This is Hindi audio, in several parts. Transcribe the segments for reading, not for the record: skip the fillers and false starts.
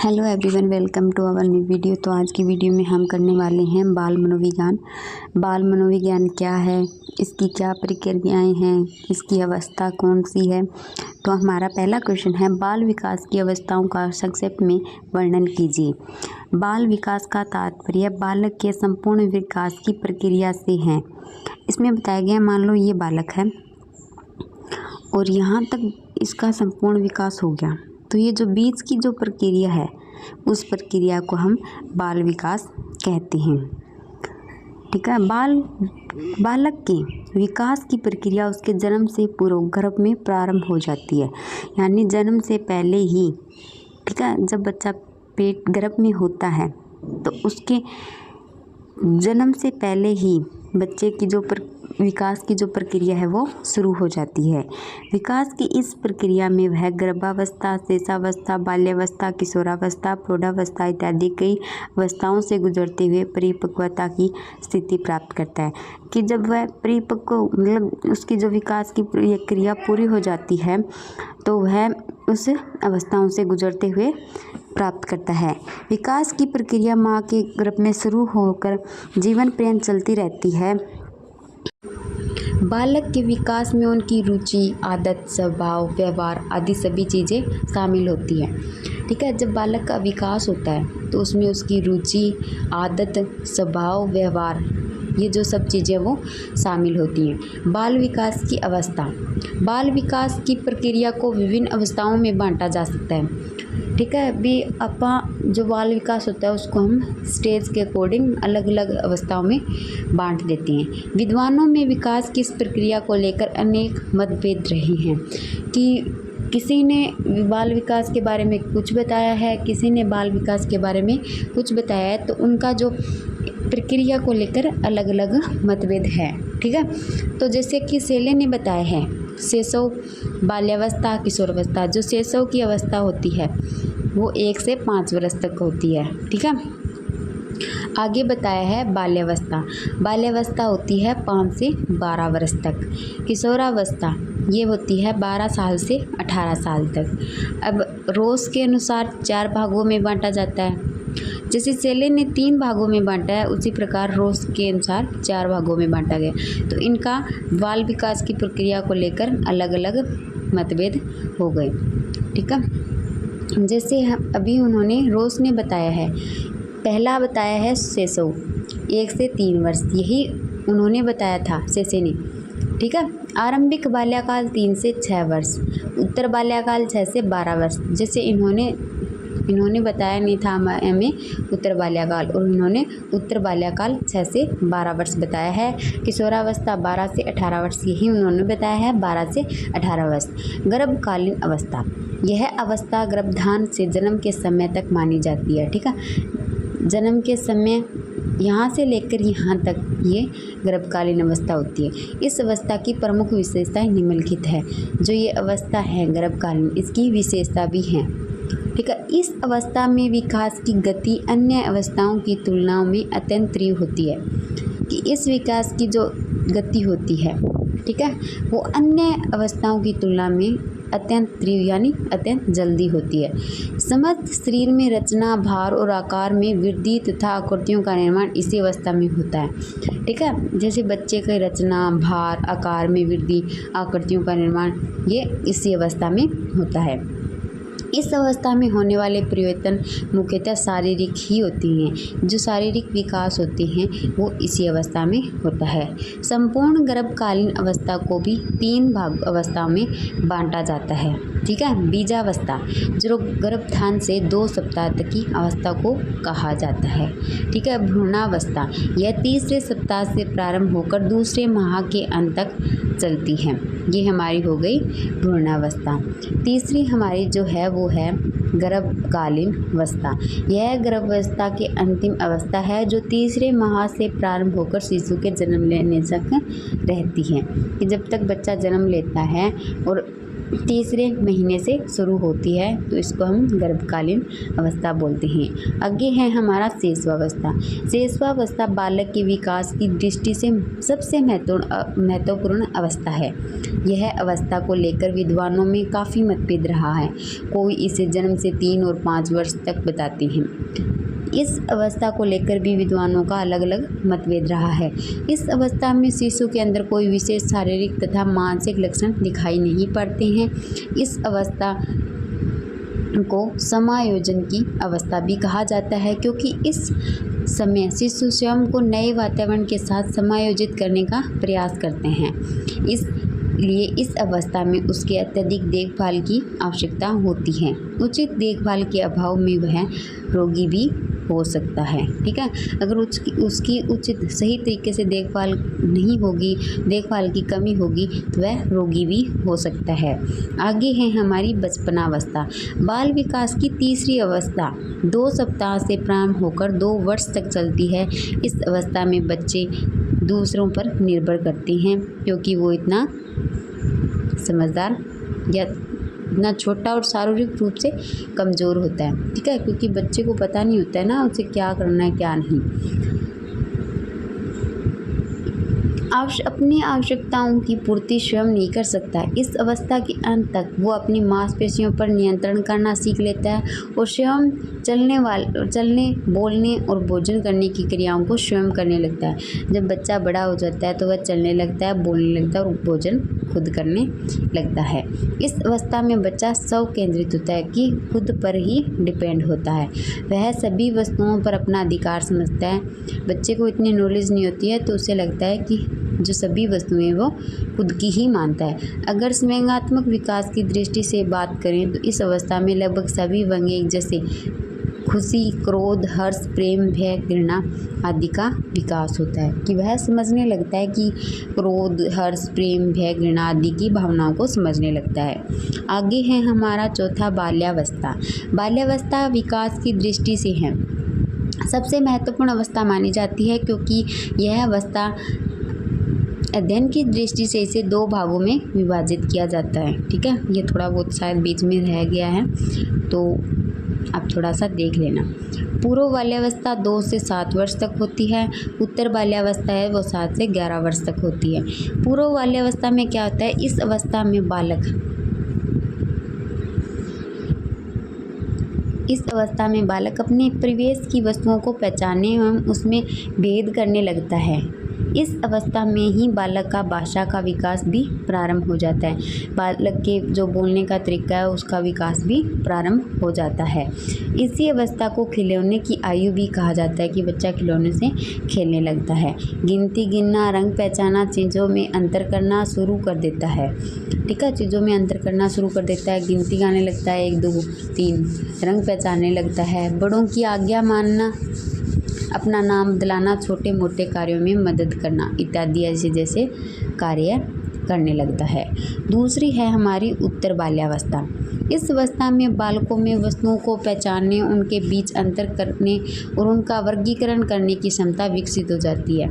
Hello everyone, welcome to our new video. तो आज की वीडियो में हम करने वाले हैं बाल मनोविज्ञान। बाल मनोविज्ञान क्या है, इसकी क्या प्रक्रियाएं हैं, इसकी अवस्था कौन सी है। तो हमारा पहला क्वेश्चन है, बाल विकास की अवस्थाओं का संक्षेप में वर्णन कीजिए। बाल विकास का तात्पर्य बालक के संपूर्ण विकास की प्रक्रिया से है। इसमें बताया गया, मान लो ये बालक है और यहाँ तक इसका संपूर्ण विकास हो गया, तो ये जो बीच की जो प्रक्रिया है उस प्रक्रिया को हम बाल विकास कहते हैं। ठीक है। बालक के विकास की प्रक्रिया उसके जन्म से पूर्व गर्भ में प्रारंभ हो जाती है, यानी जन्म से पहले ही। ठीक है। जब बच्चा पेट गर्भ में होता है तो उसके जन्म से पहले ही बच्चे की जो विकास की जो प्रक्रिया है वो शुरू हो जाती है। विकास की इस प्रक्रिया में वह गर्भावस्था, शेषावस्था, बाल्यावस्था, किशोरावस्था, प्रौढ़ावस्था इत्यादि कई अवस्थाओं से गुजरते हुए परिपक्वता की स्थिति प्राप्त करता है। कि जब वह परिपक्व मतलब उसकी जो विकास की प्रक्रिया पूरी हो जाती है तो वह उस अवस्थाओं से गुजरते हुए प्राप्त करता है। विकास की प्रक्रिया माँ के गर्भ में शुरू होकर जीवन पर्यंत चलती रहती है। बालक के विकास में उनकी रुचि, आदत, स्वभाव, व्यवहार आदि सभी चीज़ें शामिल होती हैं। ठीक है। जब बालक का विकास होता है तो उसमें उसकी रुचि, आदत, स्वभाव, व्यवहार, ये जो सब चीज़ें वो शामिल होती हैं। बाल विकास की अवस्था, बाल विकास की प्रक्रिया को विभिन्न अवस्थाओं में बांटा जा सकता है। ठीक है। अभी जो बाल विकास होता है उसको हम स्टेज के अकॉर्डिंग अलग अलग अवस्थाओं में बांट देते हैं। विद्वानों में विकास की इस प्रक्रिया को लेकर अनेक मतभेद रहे हैं कि किसी ने बाल विकास के बारे में कुछ बताया है, किसी ने बाल विकास के बारे में कुछ बताया है, तो उनका जो प्रक्रिया को लेकर अलग अलग मतभेद है। ठीक है। तो जैसे कि सेले ने बताया है, शैशव, बाल्यावस्था, किशोरावस्था। जो शैशव की अवस्था होती है वो 1 से 5 वर्ष तक होती है। ठीक है। आगे बताया है बाल्यावस्था। बाल्यावस्था होती है 5 से 12 वर्ष तक। किशोरावस्था ये होती है 12 साल से 18 साल तक। अब रोज के अनुसार 4 भागों में बांटा जाता है। जैसे सेले ने 3 भागों में बांटा है, उसी प्रकार रोज के अनुसार 4 भागों में बांटा गया। तो इनका बाल विकास की प्रक्रिया को लेकर अलग अलग मतभेद हो गए। ठीक है। जैसे अभी उन्होंने रोज ने बताया है, पहला बताया है शैशव 1 से 3 वर्ष, यही उन्होंने बताया था शेषे ने। ठीक है। आरंभिक बाल्यकाल 3 से 6 वर्ष, उत्तर बाल्यकाल 6 से 12 वर्ष। जैसे इन्होंने बताया नहीं था हमें उत्तर बाल्यकाल, और इन्होंने उत्तर बाल्यकाल 6 से 12 वर्ष बताया है। किशोरावस्था 12 से 18 वर्ष, यही उन्होंने बताया है 12 से 18 वर्ष। गर्भकालीन अवस्था, यह अवस्था गर्भधान से जन्म के समय तक मानी जाती है। ठीक है। जन्म के समय यहाँ से लेकर यहाँ तक ये गर्भकालीन अवस्था होती है। इस अवस्था की प्रमुख विशेषताएं निम्नलिखित है। जो ये अवस्था है गर्भकालीन, इसकी विशेषता भी हैं। ठीक है। इस अवस्था में विकास की गति अन्य अवस्थाओं की तुलना में अत्यंत तीव्र होती है। कि इस विकास की जो गति होती है, ठीक है, वो अन्य अवस्थाओं की तुलना में अत्यंत तीव्र यानी अत्यंत जल्दी होती है। समस्त शरीर में रचना, भार और आकार में वृद्धि तथा आकृतियों का निर्माण इसी अवस्था में होता है। ठीक है। जैसे बच्चे की रचना, भार, आकार में वृद्धि, आकृतियों का निर्माण, ये इसी अवस्था में होता है। इस अवस्था में होने वाले परिवर्तन मुख्यतः शारीरिक ही होती हैं। जो शारीरिक विकास होते हैं वो इसी अवस्था में होता है। संपूर्ण गर्भकालीन अवस्था को भी 3 भाग अवस्थाओं में बांटा जाता है। ठीक है। बीजावस्था, जो गर्भधान से 2 सप्ताह तक की अवस्था को कहा जाता है। ठीक है। भ्रूणावस्था, यह तीसरे सप्ताह से प्रारंभ होकर दूसरे माह के अंत तक चलती है। ये हमारी हो गई भ्रूणावस्था। तीसरी हमारी जो है वो है गर्भकालीन अवस्था। यह गर्भावस्था की अंतिम अवस्था है जो तीसरे माह से प्रारंभ होकर शिशु के जन्म लेने तक रहती है। कि जब तक बच्चा जन्म लेता है और तीसरे महीने से शुरू होती है, तो इसको हम गर्भकालीन अवस्था बोलते हैं। आगे है हमारा शैशवावस्था। शैशवावस्था बालक के विकास की दृष्टि से सबसे महत्वपूर्ण अवस्था है। यह अवस्था को लेकर विद्वानों में काफ़ी मतभेद रहा है। कोई इसे जन्म से 3 और 5 वर्ष तक बताते हैं। इस अवस्था को लेकर भी विद्वानों का अलग अलग मतभेद रहा है। इस अवस्था में शिशु के अंदर कोई विशेष शारीरिक तथा मानसिक लक्षण दिखाई नहीं पड़ते हैं। इस अवस्था को समायोजन की अवस्था भी कहा जाता है, क्योंकि इस समय शिशु स्वयं को नए वातावरण के साथ समायोजित करने का प्रयास करते हैं। इसलिए इस अवस्था में उसके अत्यधिक देखभाल की आवश्यकता होती है। उचित देखभाल के अभाव में वह रोगी भी हो सकता है। ठीक है, अगर उसकी उचित सही तरीके से देखभाल नहीं होगी, देखभाल की कमी होगी, तो वह रोगी भी हो सकता है। आगे है हमारी बचपनावस्था। बाल विकास की तीसरी अवस्था 2 सप्ताह से प्रारंभ होकर 2 वर्ष तक चलती है। इस अवस्था में बच्चे दूसरों पर निर्भर करते हैं, क्योंकि वो इतना समझदार या इतना छोटा और शारीरिक रूप से कमज़ोर होता है। ठीक है, क्योंकि बच्चे को पता नहीं होता है ना उसे क्या करना है क्या नहीं। अपनी आवश्यकताओं की पूर्ति स्वयं नहीं कर सकता है। इस अवस्था के अंत तक वो अपनी मांसपेशियों पर नियंत्रण करना सीख लेता है और स्वयं चलने, बोलने और भोजन करने की क्रियाओं को स्वयं करने लगता है। जब बच्चा बड़ा हो जाता है तो वह चलने लगता है, बोलने लगता है और भोजन खुद करने लगता है। इस अवस्था में बच्चा स्व केंद्रित होता है कि खुद पर ही डिपेंड होता है। वह सभी वस्तुओं पर अपना अधिकार समझता है। बच्चे को इतनी नॉलेज नहीं होती है, तो उसे लगता है कि जो सभी वस्तुएं वो खुद की ही मानता है। अगर संवेगात्मक विकास की दृष्टि से बात करें तो इस अवस्था में लगभग सभी व्यंग्य जैसे खुशी, क्रोध, हर्ष, प्रेम, भय, घृणा आदि का विकास होता है, कि वह समझने लगता है कि क्रोध, हर्ष, प्रेम, भय, घृणा आदि की भावनाओं को समझने लगता है। आगे है हमारा चौथा बाल्यावस्था। बाल्यावस्था विकास की दृष्टि से है सबसे महत्वपूर्ण अवस्था मानी जाती है, क्योंकि यह अवस्था अध्ययन की दृष्टि से इसे 2 भागों में विभाजित किया जाता है। ठीक है, ये थोड़ा बहुत शायद बीच में रह गया है, तो आप थोड़ा सा देख लेना। पूर्व बाल्यावस्था 2 से 7 वर्ष तक होती है। उत्तर बाल्यावस्था है वो 7 से 11 वर्ष तक होती है। पूर्व बाल्यावस्था में क्या होता है, इस अवस्था में बालक अपने परिवेश की वस्तुओं को पहचानने एवं उसमें भेद करने लगता है। इस अवस्था में ही बालक का भाषा का विकास भी प्रारंभ हो जाता है। बालक के जो बोलने का तरीका है उसका विकास भी प्रारंभ हो जाता है। इसी अवस्था को खिलौने की आयु भी कहा जाता है, कि बच्चा खिलौने से खेलने लगता है। गिनती गिनना, रंग पहचाना, चीज़ों में अंतर करना शुरू कर देता है। ठीक है, चीज़ों में अंतर करना शुरू कर देता है, गिनती गाने लगता है 1 2 3, रंग पहचानने लगता है, बड़ों की आज्ञा मानना, अपना नाम दिलाना, छोटे मोटे कार्यों में मदद करना इत्यादि ऐसे जैसे कार्य करने लगता है। दूसरी है हमारी उत्तर बाल्यावस्था। इस अवस्था में बालकों में वस्तुओं को पहचानने, उनके बीच अंतर करने और उनका वर्गीकरण करने की क्षमता विकसित हो जाती है,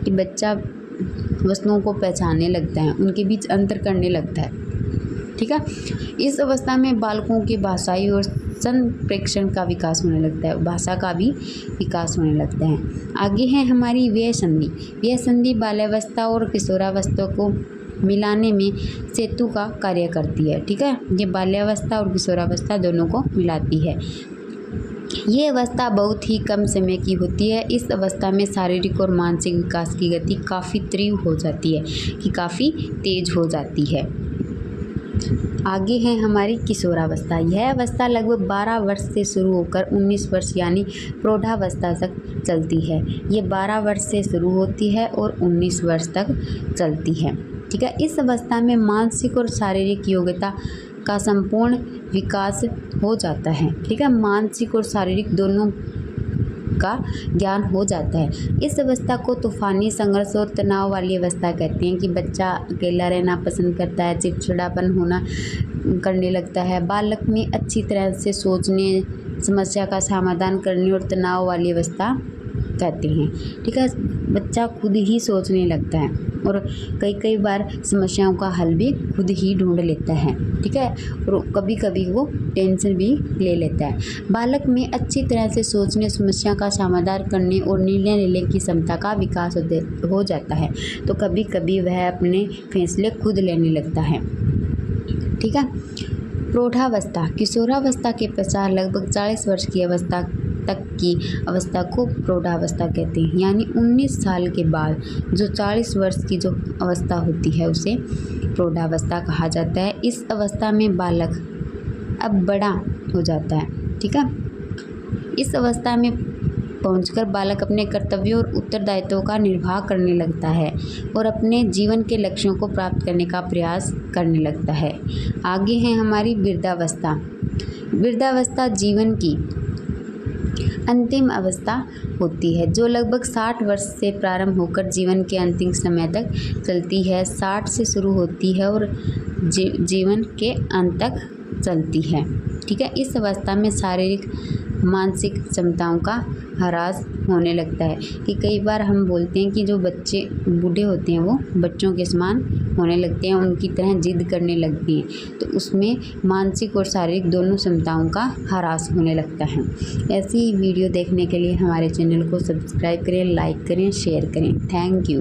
कि बच्चा वस्तुओं को पहचानने लगता है, उनके बीच अंतर करने लगता है। ठीक है, इस अवस्था में बालकों के भाषाई और संप्रेषण का विकास होने लगता है, भाषा का भी विकास होने लगता है। आगे है हमारी व्यय संधि। व्यय संधि बाल्यावस्था और किशोरावस्था को मिलाने में सेतु का कार्य करती है। ठीक है, ये बाल्यावस्था और किशोरावस्था दोनों को मिलाती है। ये अवस्था बहुत ही कम समय की होती है। इस अवस्था में शारीरिक और मानसिक विकास की गति काफ़ी तीव्र हो जाती है, कि काफ़ी तेज हो जाती है। आगे है हमारी किशोरावस्था। यह अवस्था लगभग 12 वर्ष से शुरू होकर 19 वर्ष यानी प्रौढ़ावस्था तक चलती है। ये 12 वर्ष से शुरू होती है और 19 वर्ष तक चलती है। ठीक है, इस अवस्था में मानसिक और शारीरिक योग्यता का संपूर्ण विकास हो जाता है। ठीक है, मानसिक और शारीरिक दोनों का ज्ञान हो जाता है। इस अवस्था को तूफानी संघर्ष और तनाव वाली अवस्था कहते हैं, कि बच्चा अकेला रहना पसंद करता है, चिड़चिड़ापन होना करने लगता है, बालक में अच्छी तरह से सोचने, समस्या का समाधान करने और तनाव वाली अवस्था कहते हैं। ठीक है, बच्चा खुद ही सोचने लगता है। और कई कई बार समस्याओं का हल भी खुद ही ढूंढ लेता है, ठीक है। और कभी कभी वो टेंशन भी ले लेता है। बालक में अच्छी तरह से सोचने, समस्या का समाधान करने और निर्णय लेने की क्षमता का विकास हो जाता है। तो कभी कभी वह अपने फैसले खुद लेने लगता है, ठीक है। प्रौढ़ावस्था, किशोरावस्था के पश्चात लगभग 40 वर्ष की अवस्था तक की अवस्था को प्रौढ़ावस्था कहते हैं। यानी 19 साल के बाद जो 40 वर्ष की जो अवस्था होती है उसे प्रौढ़ावस्था कहा जाता है। इस अवस्था में बालक अब बड़ा हो जाता है, ठीक है। इस अवस्था में पहुंचकर बालक अपने कर्तव्यों और उत्तरदायित्वों का निर्वाह करने लगता है और अपने जीवन के लक्ष्यों को प्राप्त करने का प्रयास करने लगता है। आगे है हमारी वृद्धावस्था। वृद्धावस्था जीवन की अंतिम अवस्था होती है जो लगभग 60 वर्ष से प्रारंभ होकर जीवन के अंतिम समय तक चलती है। 60 से शुरू होती है और जीवन के अंत तक चलती है, ठीक है। इस अवस्था में शारीरिक मानसिक क्षमताओं का ह्रास होने लगता है कि कई बार हम बोलते हैं कि जो बच्चे बूढ़े होते हैं वो बच्चों के समान होने लगते हैं, उनकी तरह जिद करने लगती हैं। तो उसमें मानसिक और शारीरिक दोनों क्षमताओं का ह्रास होने लगता है। ऐसी ही वीडियो देखने के लिए हमारे चैनल को सब्सक्राइब करें, लाइक करें, शेयर करें। Thank you.